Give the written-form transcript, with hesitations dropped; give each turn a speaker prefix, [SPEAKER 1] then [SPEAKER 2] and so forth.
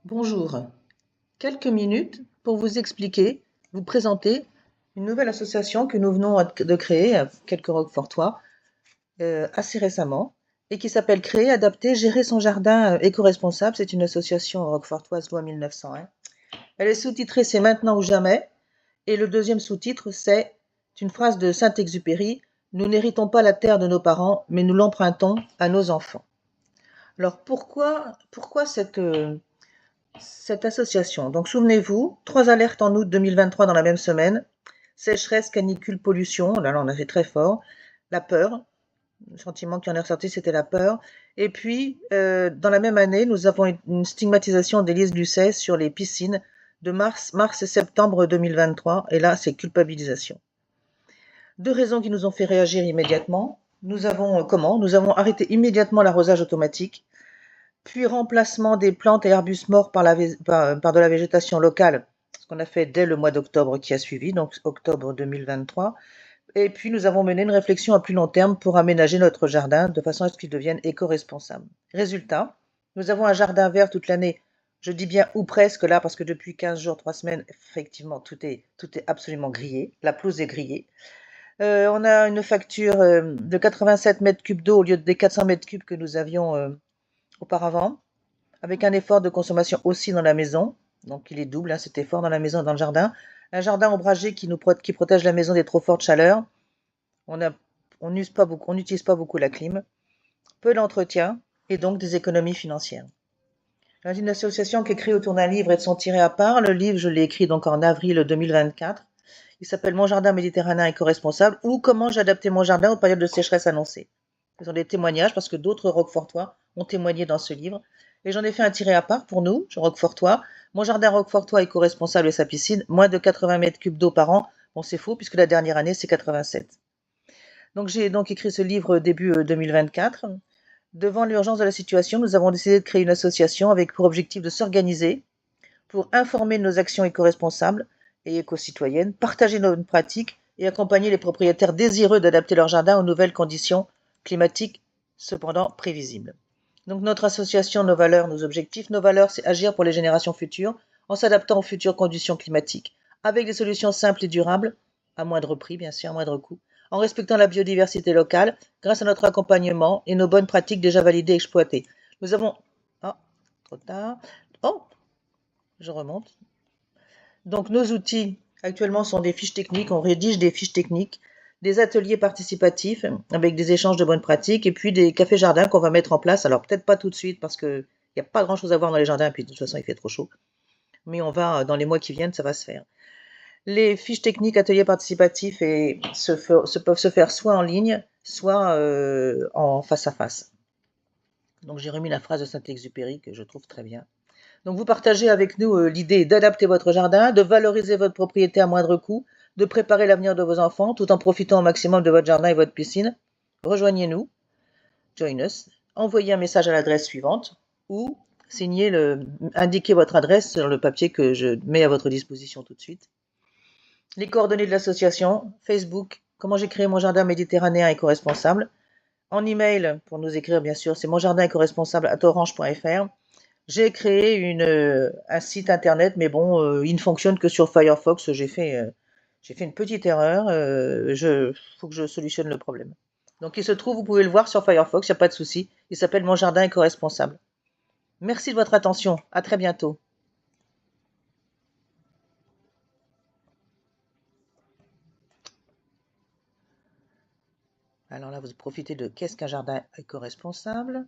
[SPEAKER 1] Bonjour, quelques minutes pour vous expliquer, vous présenter une nouvelle association que nous venons de créer, quelques Roquefortois, assez récemment, et qui s'appelle Créer, Adapter, Gérer son jardin éco-responsable. C'est une association roquefortoise loi 1901. Elle est sous-titrée C'est maintenant ou jamais, et le deuxième sous-titre c'est une phrase de Saint-Exupéry, Nous n'héritons pas la terre de nos parents, mais nous l'empruntons à nos enfants. Alors pourquoi cette association? Donc souvenez-vous, 3 alertes en août 2023 dans la même semaine, sécheresse, canicule, pollution, là on a fait très fort, la peur, le sentiment qui en est ressorti c'était la peur, et puis dans la même année nous avons une stigmatisation d'Élise Lucet sur les piscines de mars et septembre 2023, et là c'est culpabilisation. Deux raisons qui nous ont fait réagir immédiatement. Nous avons arrêté immédiatement l'arrosage automatique, puis remplacement des plantes et arbustes morts par de la végétation locale, ce qu'on a fait dès le mois d'octobre qui a suivi, donc octobre 2023. Et puis nous avons mené une réflexion à plus long terme pour aménager notre jardin de façon à ce qu'il devienne éco-responsable. Résultat, nous avons un jardin vert toute l'année. Je dis bien ou presque là, parce que depuis 15 jours, 3 semaines, effectivement, tout est absolument grillé. La pelouse est grillée. On a une facture de 87 mètres cubes d'eau au lieu des 400 mètres cubes que nous avions auparavant, avec un effort de consommation aussi dans la maison. Donc il est double, cet effort dans la maison et dans le jardin. Un jardin ombragé qui protège la maison des trop fortes chaleurs. On n'utilise pas beaucoup la clim. Peu d'entretien et donc des économies financières. C'est une association qui est créée autour d'un livre et de son tiré à part. Le livre, je l'ai écrit donc en avril 2024. Il s'appelle Mon jardin méditerranéen éco-responsable ou Comment j'ai adapté mon jardin aux périodes de sécheresse annoncées. Ce sont des témoignages parce que d'autres Roquefortois ont témoigné dans ce livre. Et j'en ai fait un tiré à part pour nous, Roquefortois. Mon jardin Roquefortois éco-responsable et sa piscine, moins de 80 mètres cubes d'eau par an. Bon, c'est faux puisque la dernière année, c'est 87. Donc j'ai donc écrit ce livre début 2024. Devant l'urgence de la situation, nous avons décidé de créer une association avec pour objectif de s'organiser pour informer de nos actions éco-responsables et éco-citoyennes, partager nos pratiques et accompagner les propriétaires désireux d'adapter leur jardin aux nouvelles conditions climatiques, cependant prévisibles. Donc notre association, nos valeurs, nos objectifs, nos valeurs, c'est agir pour les générations futures en s'adaptant aux futures conditions climatiques, avec des solutions simples et durables, à moindre prix bien sûr, à moindre coût, en respectant la biodiversité locale, grâce à notre accompagnement et nos bonnes pratiques déjà validées et exploitées. Nous avons... Ah, trop tard. Oh, je remonte. Donc nos outils actuellement sont des fiches techniques, on rédige des fiches techniques, des ateliers participatifs avec des échanges de bonnes pratiques et puis des cafés jardins qu'on va mettre en place. Alors peut-être pas tout de suite parce qu'il n'y a pas grand-chose à voir dans les jardins et puis de toute façon il fait trop chaud. Mais on va, dans les mois qui viennent, ça va se faire. Les fiches techniques, ateliers participatifs peuvent se faire soit en ligne, soit en face à face. Donc j'ai remis la phrase de Saint-Exupéry que je trouve très bien. Donc vous partagez avec nous l'idée d'adapter votre jardin, de valoriser votre propriété à moindre coût, de préparer l'avenir de vos enfants tout en profitant au maximum de votre jardin et votre piscine. Rejoignez-nous, join us, envoyez un message à l'adresse suivante ou indiquez votre adresse sur le papier que je mets à votre disposition tout de suite. Les coordonnées de l'association, Facebook, comment j'ai créé mon jardin méditerranéen éco-responsable. En email, pour nous écrire bien sûr, c'est monjardin-éco-responsable@orange.fr. J'ai créé un site internet, mais bon, il ne fonctionne que sur Firefox. J'ai fait une petite erreur. Faut que je solutionne le problème. Donc il se trouve, vous pouvez le voir sur Firefox, il n'y a pas de souci. Il s'appelle Mon jardin éco-responsable. Merci de votre attention. À très bientôt. Alors là, vous profitez de Qu'est-ce qu'un jardin éco-responsable?